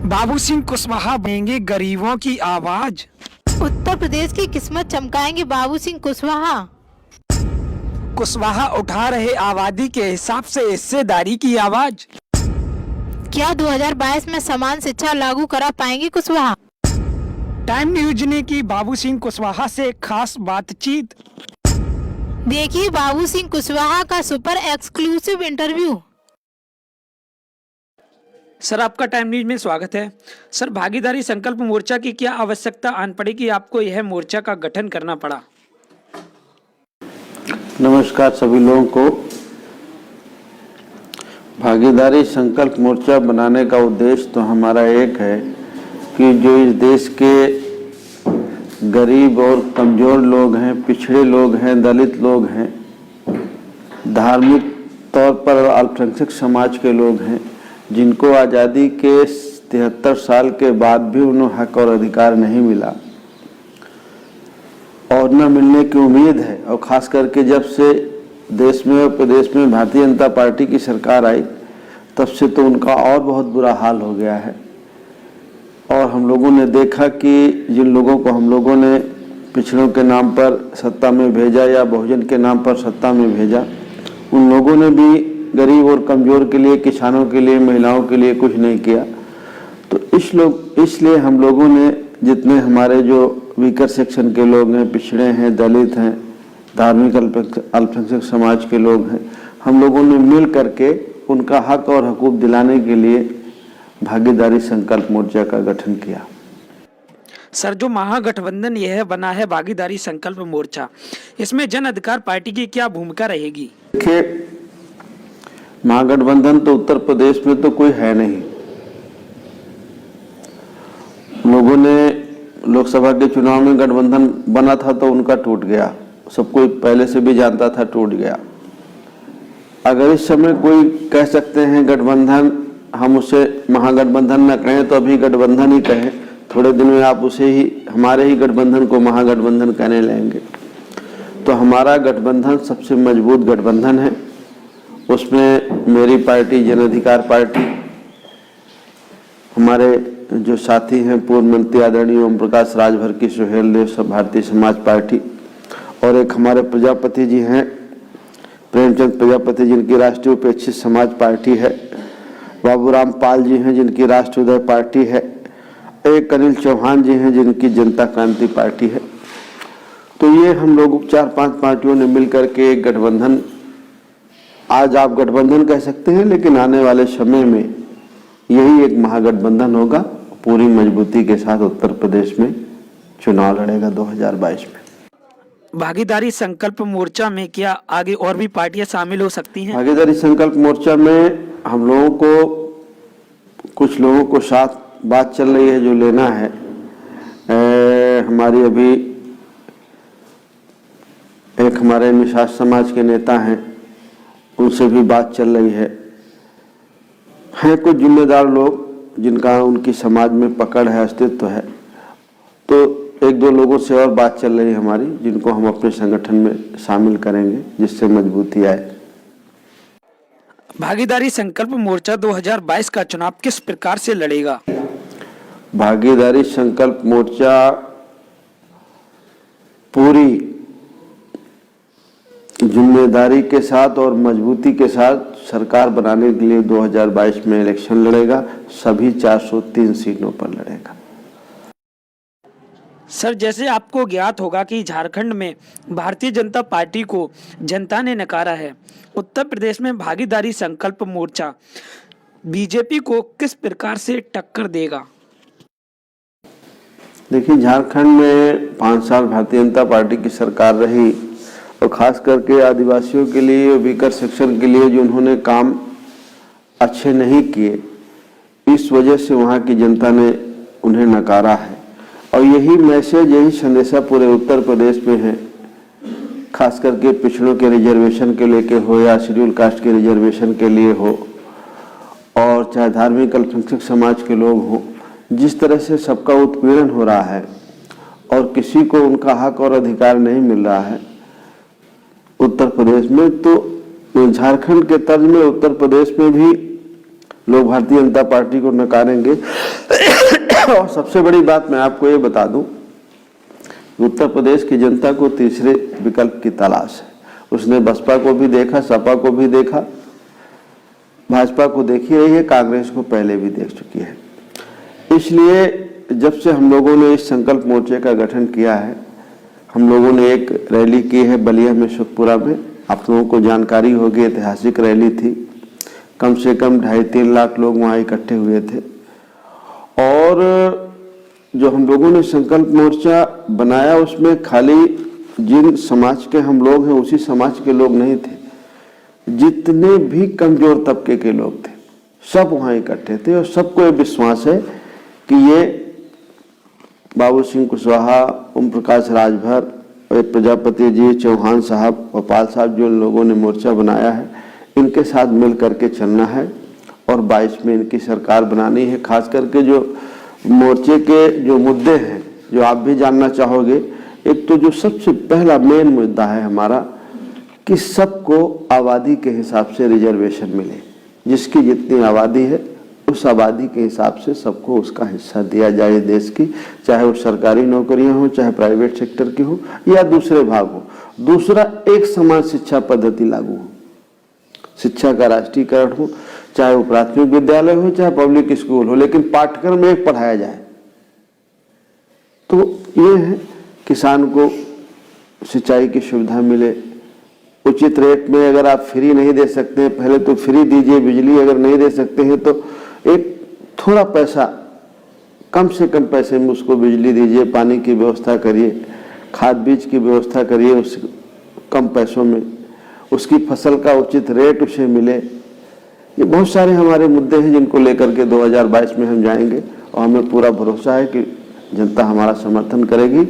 बाबू सिंह कुशवाहा बनेंगे गरीबों की आवाज। उत्तर प्रदेश की किस्मत चमकाएंगे बाबू सिंह कुशवाहा। कुशवाहा उठा रहे आबादी के हिसाब से हिस्सेदारी की आवाज। क्या 2022 में समान शिक्षा लागू करा पाएंगे कुशवाहा? टाइम न्यूज ने की बाबू सिंह कुशवाहा से खास बातचीत। देखिए बाबू सिंह कुशवाहा का सुपर एक्सक्लूसिव इंटरव्यू। सर, आपका टाइम न्यूज में स्वागत है। सर, भागीदारी संकल्प मोर्चा की क्या आवश्यकता आन पड़ी कि आपको यह मोर्चा का गठन करना पड़ा? नमस्कार सभी लोगों को। भागीदारी संकल्प मोर्चा बनाने का उद्देश्य तो हमारा एक है कि जो इस देश के गरीब और कमज़ोर लोग हैं, पिछड़े लोग हैं, दलित लोग हैं, धार्मिक तौर पर अल्पसंख्यक समाज के लोग हैं, जिनको आज़ादी के 73 साल के बाद भी उन्हें हक और अधिकार नहीं मिला और न मिलने की उम्मीद है। और ख़ास करके जब से देश में और प्रदेश में भारतीय जनता पार्टी की सरकार आई तब से तो उनका और बहुत बुरा हाल हो गया है। और हम लोगों ने देखा कि जिन लोगों को हम लोगों ने पिछड़ों के नाम पर सत्ता में भेजा या बहुजन के नाम पर सत्ता में भेजा, उन लोगों ने भी गरीब और कमज़ोर के लिए, किसानों के लिए, महिलाओं के लिए कुछ नहीं किया। तो इसलिए हम लोगों ने, जितने हमारे जो वीकर सेक्शन के लोग हैं, पिछड़े हैं, दलित हैं, धार्मिक अल्पसंख्यक समाज के लोग हैं, हम लोगों ने मिल करके उनका हक और हकूक़ दिलाने के लिए भागीदारी संकल्प मोर्चा का गठन किया। सर, जो महागठबंधन यह बना है भागीदारी संकल्प मोर्चा, इसमें जन अधिकार पार्टी की क्या भूमिका रहेगी? देखिए, महागठबंधन तो उत्तर प्रदेश में तो कोई है नहीं। लोगों ने लोकसभा के चुनाव में गठबंधन बना था तो उनका टूट गया, सब कोई पहले से भी जानता था, टूट गया। अगर इस समय कोई कह सकते हैं गठबंधन, हम उसे महागठबंधन न कहें तो अभी गठबंधन ही कहें, थोड़े दिन में आप उसे ही, हमारे ही गठबंधन को महागठबंधन कहने लगेंगे। तो हमारा गठबंधन सबसे मजबूत गठबंधन है। उसमें मेरी पार्टी जन अधिकार पार्टी, हमारे जो साथी हैं पूर्व मंत्री आदरणीय ओम प्रकाश राजभर की सुहेल देव सब भारतीय समाज पार्टी, और एक हमारे प्रजापति जी हैं, प्रेमचंद प्रजापति, जिनकी राष्ट्रीय उपेक्षित समाज पार्टी है, बाबूराम पाल जी हैं जिनकी राष्ट्र उदय पार्टी है, एक अनिल चौहान जी हैं जिनकी जनता क्रांति पार्टी है। तो ये हम लोग 4-5 पार्टियों ने मिलकर के एक गठबंधन, आज आप गठबंधन कह सकते हैं, लेकिन आने वाले समय में यही एक महागठबंधन होगा, पूरी मजबूती के साथ उत्तर प्रदेश में चुनाव लड़ेगा 2022 में। भागीदारी संकल्प मोर्चा में क्या आगे और भी पार्टियां शामिल हो सकती हैं? भागीदारी संकल्प मोर्चा में हम लोगों को, कुछ लोगों को साथ बात चल रही है जो लेना है। हमारी अभी एक हमारे निषाद समाज के नेता हैं, उनसे भी बात चल रही है। हैं कुछ जिम्मेदार लोग जिनका उनकी समाज में पकड़ है, अस्तित्व है, तो 1-2 लोगों से और बात चल रही है हमारी, जिनको हम अपने संगठन में शामिल करेंगे जिससे मजबूती आए। भागीदारी संकल्प मोर्चा 2022 का चुनाव किस प्रकार से लड़ेगा? भागीदारी संकल्प मोर्चा पूरी जिम्मेदारी के साथ और मजबूती के साथ सरकार बनाने के लिए 2022 में इलेक्शन लड़ेगा, सभी 403 सीटों पर लड़ेगा। सर, जैसे आपको ज्ञात होगा कि झारखंड में भारतीय जनता पार्टी को जनता ने नकारा है, उत्तर प्रदेश में भागीदारी संकल्प मोर्चा बीजेपी को किस प्रकार से टक्कर देगा? देखिए, झारखंड में 5 साल भारतीय जनता पार्टी की सरकार रही और खास करके आदिवासियों के लिए, वीकर सेक्शन के लिए जो उन्होंने काम अच्छे नहीं किए, इस वजह से वहाँ की जनता ने उन्हें नकारा है। और यही मैसेज, यही संदेशा पूरे उत्तर प्रदेश में है, खास करके पिछड़ों के रिजर्वेशन के लेके हो या शेड्यूल कास्ट के रिजर्वेशन के लिए हो, और चाहे धार्मिक अल्पसंख्यक समाज के लोग हों, जिस तरह से सबका उत्पीड़न हो रहा है और किसी को उनका हक और अधिकार नहीं मिल रहा है उत्तर प्रदेश में, तो झारखंड के तर्ज में उत्तर प्रदेश में भी लोग भारतीय जनता पार्टी को नकारेंगे। और सबसे बड़ी बात मैं आपको ये बता दूं, उत्तर प्रदेश की जनता को तीसरे विकल्प की तलाश है। उसने बसपा को भी देखा, सपा को भी देखा, भाजपा को देख ही रही है, कांग्रेस को पहले भी देख चुकी है। इसलिए जब से हम लोगों ने इस संकल्प मोर्चे का गठन किया है, हम लोगों ने एक रैली की है बलिया में, सुखपुरा में। आप लोगों को जानकारी होगी, ऐतिहासिक रैली थी। कम से कम 2.5-3 लाख लोग वहाँ इकट्ठे हुए थे। और जो हम लोगों ने संकल्प मोर्चा बनाया, उसमें खाली जिन समाज के हम लोग हैं उसी समाज के लोग नहीं थे, जितने भी कमजोर तबके के लोग थे सब वहाँ इकट्ठे थे। और सबको ये विश्वास है कि ये बाबू सिंह कुशवाहा, ओम प्रकाश राजभर, प्रजापति जी, चौहान साहब, गोपाल साहब, जो लोगों ने मोर्चा बनाया है, इनके साथ मिल करके चलना है और 22 में इनकी सरकार बनानी है। खास करके जो मोर्चे के जो मुद्दे हैं, जो आप भी जानना चाहोगे, एक तो जो सबसे पहला मेन मुद्दा है हमारा कि सबको आबादी के हिसाब से रिजर्वेशन मिले। जिसकी जितनी आबादी है उस आबादी के हिसाब से सबको उसका हिस्सा दिया जाए देश की, चाहे वो सरकारी नौकरियां हो, चाहे प्राइवेट सेक्टर की हो या दूसरे भाग हो। दूसरा, एक समान शिक्षा पद्धति लागू हो, शिक्षा का राष्ट्रीयकरण हो, चाहे वो प्राथमिक विद्यालय हो चाहे पब्लिक स्कूल हो, लेकिन पाठ्यक्रम में एक पढ़ाया जाए। तो ये है, किसान को सिंचाई की सुविधा मिले, उचित रेट में। अगर आप फ्री नहीं दे सकते हैं, पहले तो फ्री दीजिए बिजली, अगर नहीं दे सकते हैं तो एक थोड़ा पैसा, कम से कम पैसे में उसको बिजली दीजिए, पानी की व्यवस्था करिए, खाद बीज की व्यवस्था करिए, उस कम पैसों में उसकी फसल का उचित रेट उसे मिले। ये बहुत सारे हमारे मुद्दे हैं जिनको लेकर के 2022 में हम जाएंगे और हमें पूरा भरोसा है कि जनता हमारा समर्थन करेगी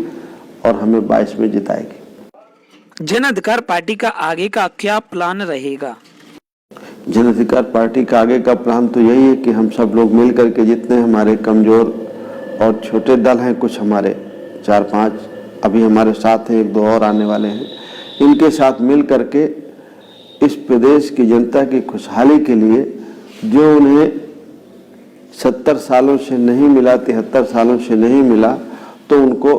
और हमें 22 में जिताएगी। जन अधिकार पार्टी का आगे का क्या प्लान रहेगा? जन अधिकार पार्टी का आगे का प्लान तो यही है कि हम सब लोग मिल करके, जितने हमारे कमजोर और छोटे दल हैं, कुछ हमारे 4-5 अभी हमारे साथ हैं, 1-2 और आने वाले हैं, इनके साथ मिल करके इस प्रदेश की जनता की खुशहाली के लिए, जो उन्हें 70 सालों से नहीं मिला, 73 सालों से नहीं मिला, तो उनको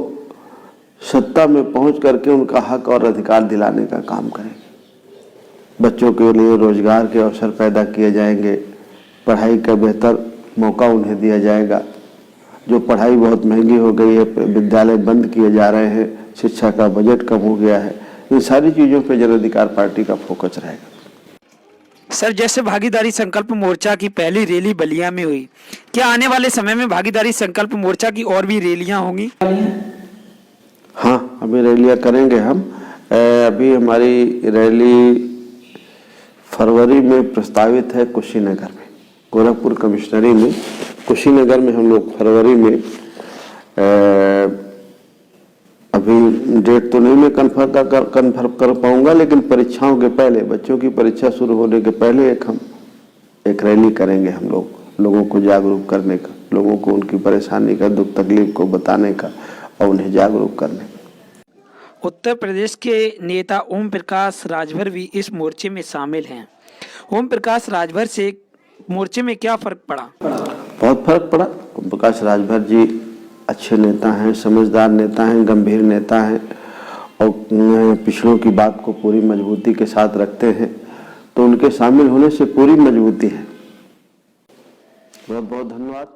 सत्ता में पहुंच करके उनका हक और अधिकार दिलाने का काम करेंगे। बच्चों के लिए रोजगार के अवसर पैदा किए जाएंगे, पढ़ाई का बेहतर मौका उन्हें दिया जाएगा। जो पढ़ाई बहुत महंगी हो गई है, विद्यालय बंद किए जा रहे हैं, शिक्षा का बजट कम हो गया है, इन सारी चीज़ों पर जन अधिकार पार्टी का फोकस रहेगा। सर, जैसे भागीदारी संकल्प मोर्चा की पहली रैली बलिया में हुई, क्या आने वाले समय में भागीदारी संकल्प मोर्चा की और भी रैलियां होंगी? हाँ, अभी रैलियां करेंगे हम। अभी हमारी रैली फरवरी में प्रस्तावित है कुशीनगर में, गोरखपुर कमिश्नरी में। कुशीनगर में हम लोग फरवरी में, अभी डेट तो नहीं मैं कन्फर्म कर पाऊंगा, लेकिन परीक्षाओं के पहले, बच्चों की परीक्षा शुरू होने के पहले एक रैली करेंगे हम लोग, लोगों को जागरूक करने का, लोगों को उनकी परेशानी का, दुख तकलीफ को बताने का और उन्हें जागरूक करने का। उत्तर प्रदेश के नेता ओम प्रकाश राजभर भी इस मोर्चे में शामिल हैं। ओम प्रकाश राजभर से मोर्चे में क्या फर्क पड़ा? बहुत फर्क पड़ा। ओम प्रकाश राजभर जी अच्छे नेता हैं, समझदार नेता हैं, गंभीर नेता हैं और पिछड़ों की बात को पूरी मजबूती के साथ रखते हैं, तो उनके शामिल होने से पूरी मजबूती है। बहुत बहुत धन्यवाद।